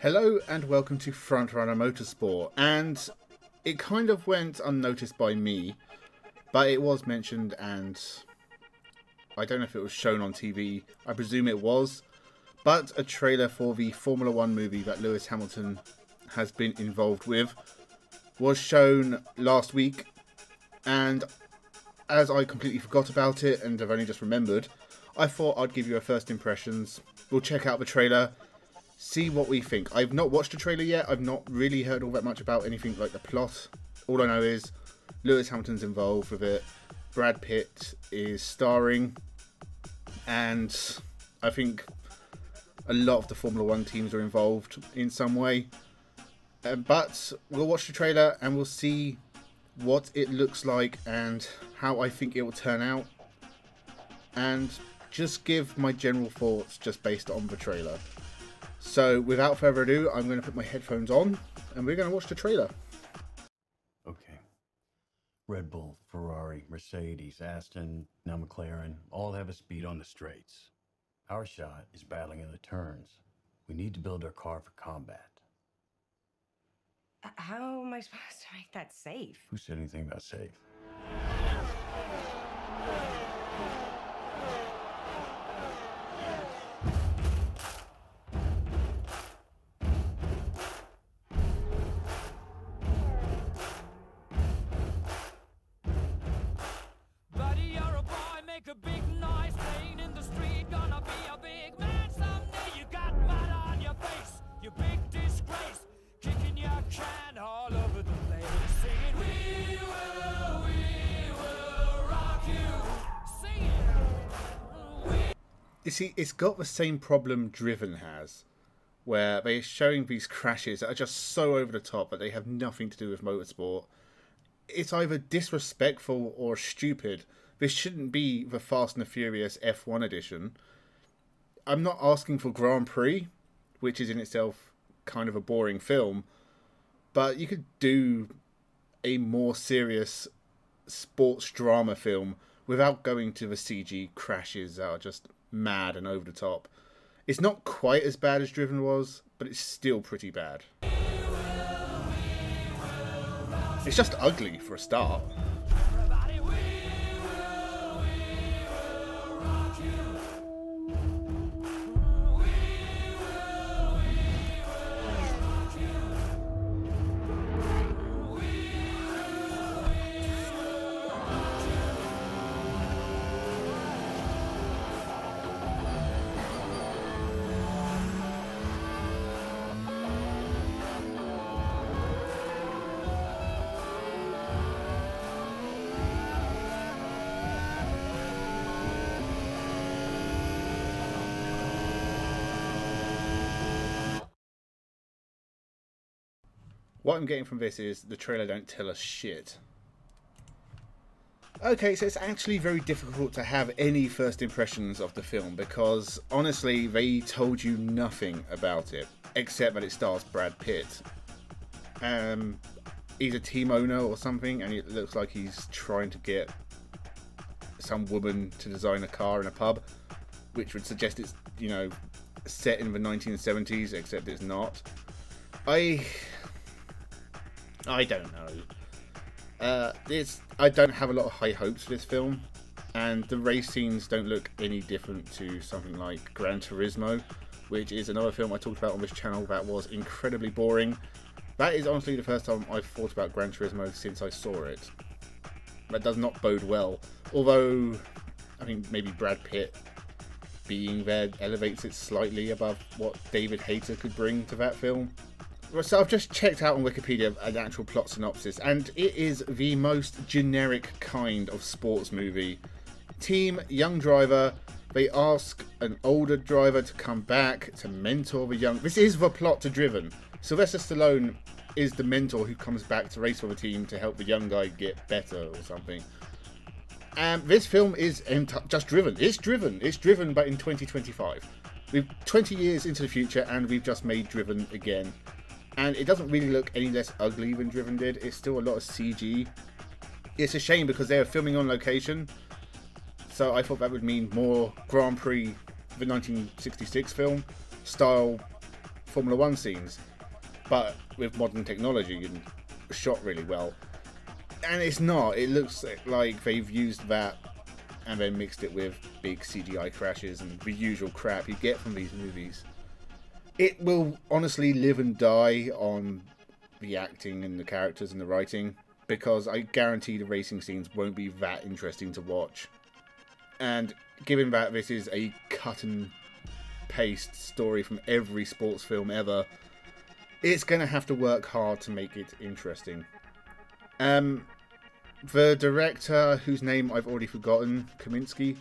Hello and welcome to Frontrunner Motorsport, and it kind of went unnoticed by me, but it was mentioned, and I don't know if it was shown on TV. I presume it was, but a trailer for the Formula 1 movie that Lewis Hamilton has been involved with was shown last week, and as I completely forgot about it and I've only just remembered, I thought I'd give you a first impressions. We'll check out the trailer, see what we think. I've not watched the trailer yet. I've not really heard all that much about anything like the plot. All I know is Lewis Hamilton's involved with it. Brad Pitt is starring. And I think a lot of the Formula 1 teams are involved in some way. But we'll watch the trailer and we'll see what it looks like and how I think it will turn out. And just give my general thoughts just based on the trailer. So, without further ado, I'm going to put my headphones on, and we're going to watch the trailer. Okay. Red Bull, Ferrari, Mercedes, Aston, now McLaren, all have a speed on the straights. Our shot is battling in the turns. We need to build our car for combat. How am I supposed to make that safe? Who said anything about safe? A big noise playing in the street, gonna be a big man someday. You got mud on your face, you big disgrace, kicking your can all over the place, singing we will rock you, singing You see, it's got the same problem Driven has, where they're showing these crashes that are just so over the top that they have nothing to do with motorsport. It's either disrespectful or stupid. This shouldn't be the Fast and the Furious F1 edition. I'm not asking for Grand Prix, which is in itself kind of a boring film, but you could do a more serious sports drama film without going to the CG crashes that are just mad and over the top. It's not quite as bad as Driven was, but it's still pretty bad. It's just ugly for a start. What I'm getting from this is the trailer don't tell us shit. Okay, so it's actually very difficult to have any first impressions of the film because, honestly, they told you nothing about it, except that it stars Brad Pitt. He's a team owner or something, and it looks like he's trying to get some woman to design a car in a pub, which would suggest it's, you know, set in the 1970s, except it's not. I don't know. I don't have a lot of high hopes for this film, and the race scenes don't look any different to something like Gran Turismo, which is another film I talked about on this channel that was incredibly boring. That is honestly the first time I've thought about Gran Turismo since I saw it. That does not bode well, although I think maybe Brad Pitt being there elevates it slightly above what David Hayter could bring to that film. So I've just checked out on Wikipedia an actual plot synopsis, and it is the most generic kind of sports movie. Team, young driver, they ask an older driver to come back to mentor the young... This is the plot to Driven. Sylvester Stallone is the mentor who comes back to race for the team to help the young guy get better or something. And this film is just Driven. It's Driven, but in 2025. We're 20 years into the future, and we've just made Driven again. And it doesn't really look any less ugly than Driven did. It's still a lot of CG. It's a shame because they were filming on location. So I thought that would mean more Grand Prix, the 1966 film, style Formula One scenes, but with modern technology and shot really well. And it's not. It looks like they've used that and then mixed it with big CGI crashes and the usual crap you get from these movies. It will honestly live and die on the acting and the characters and the writing, because I guarantee the racing scenes won't be that interesting to watch. And given that this is a cut and paste story from every sports film ever, it's going to have to work hard to make it interesting. The director, whose name I've already forgotten, Kaminsky,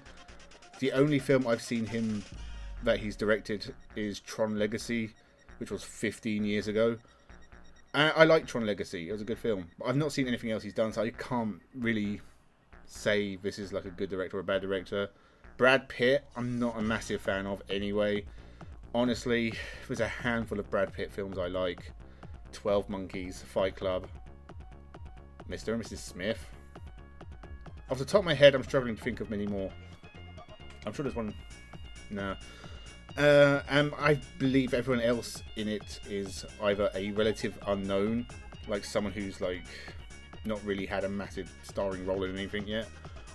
the only film I've seen him that he's directed is Tron Legacy, which was 15 years ago. I like Tron Legacy. It was a good film. I've not seen anything else he's done, so I can't really say this is like a good director or a bad director. Brad Pitt, I'm not a massive fan of anyway. Honestly, there's a handful of Brad Pitt films I like. 12 Monkeys, Fight Club, Mr. and Mrs. Smith. Off the top of my head, I'm struggling to think of many more. I'm sure there's one. No. I believe everyone else in it is either a relative unknown, like someone who's like not really had a massive starring role in anything yet,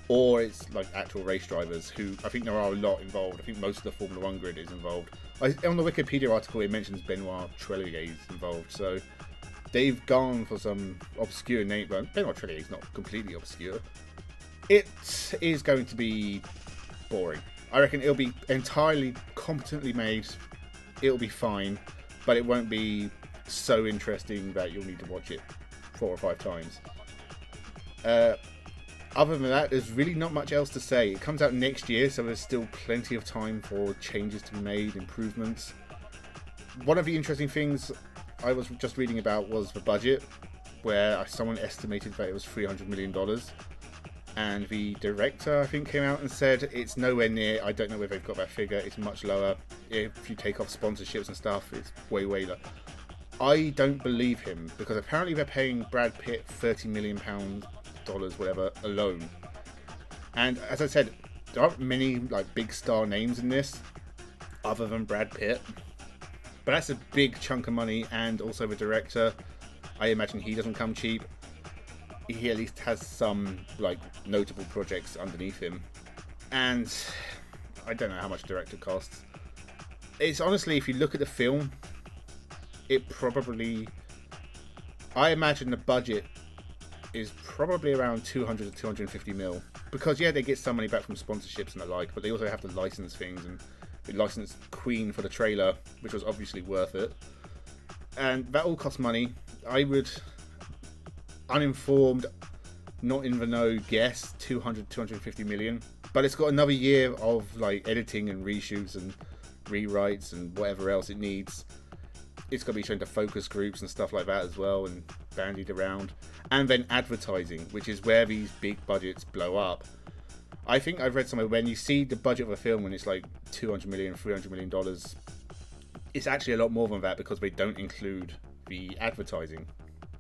or it's like actual race drivers who, I think there are a lot involved. I think most of the Formula One grid is involved. On the Wikipedia article it mentions Benoit Trellier is involved, so they've gone for some obscure name, but Benoit Trellier is not completely obscure. It is going to be boring. I reckon it'll be entirely competently made, it'll be fine, but it won't be so interesting that you'll need to watch it 4 or 5 times. Other than that, there's really not much else to say. It comes out next year, so there's still plenty of time for changes to be made, improvements. One of the interesting things I was just reading about was the budget, where someone estimated that it was $300 million. And the director, I think, came out and said it's nowhere near. I don't know whether they've got that figure. It's much lower. If you take off sponsorships and stuff, it's way, way lower. I don't believe him, because apparently they're paying Brad Pitt £30 million, whatever, alone. And as I said, there aren't many like big star names in this, other than Brad Pitt. But that's a big chunk of money, and also the director. I imagine he doesn't come cheap. He at least has some like notable projects underneath him, and I don't know how much a director costs. It's honestly, if you look at the film, it probably, I imagine the budget is probably around 200 to 250 mil, because yeah, they get some money back from sponsorships and the like, but they also have to license things, and they licensed Queen for the trailer, which was obviously worth it, and that all costs money. I would, uninformed, not in the know, guess 200 250 million, but it's got another year of like editing and reshoots and rewrites and whatever else it needs. It's got to be shown to focus groups and stuff like that as well, and bandied around. And then advertising, which is where these big budgets blow up. I think I've read somewhere, when you see the budget of a film when it's like $200 million, $300 million, it's actually a lot more than that, because they don't include the advertising.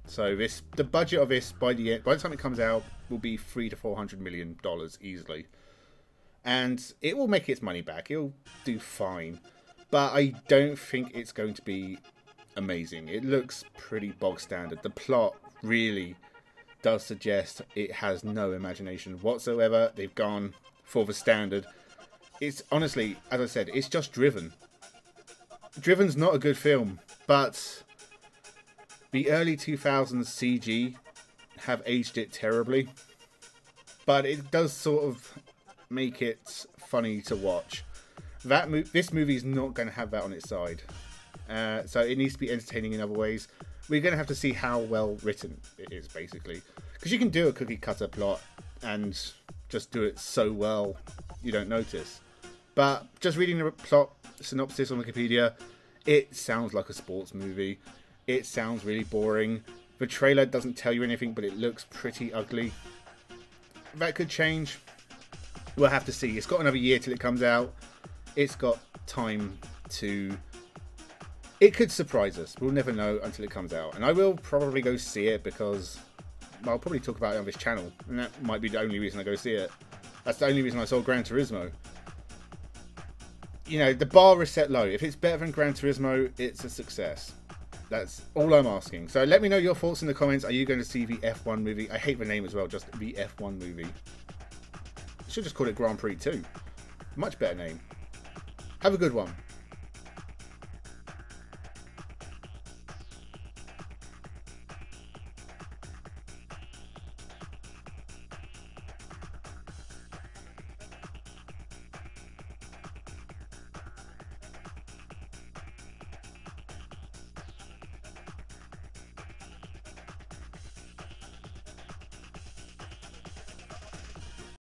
So the budget of this by the time it comes out will be $300 to $400 million easily, and it will make its money back. It'll do fine, but I don't think it's going to be amazing. It looks pretty bog standard. The plot really does suggest it has no imagination whatsoever. They've gone for the standard. It's honestly, as I said, it's just Driven. Driven's not a good film, but the early 2000s CG have aged it terribly, but it does sort of make it funny to watch. This movie is not going to have that on its side, so it needs to be entertaining in other ways. We're going to have to see how well written it is, basically, because you can do a cookie cutter plot and just do it so well you don't notice. But just reading the plot synopsis on Wikipedia, it sounds like a sports movie. It sounds really boring. The trailer doesn't tell you anything, but it looks pretty ugly. That could change. We'll have to see. It's got another year till it comes out. It's got time to... It could surprise us. We'll never know until it comes out. And I will probably go see it, because I'll probably talk about it on this channel. And that might be the only reason I go see it. That's the only reason I saw Gran Turismo. you know, the bar is set low. If it's better than Gran Turismo, it's a success. That's all I'm asking. So let me know your thoughts in the comments. Are you going to see the F1 movie? I hate the name as well, just the F1 movie. Should just call it Grand Prix 2. Much better name. Have a good one.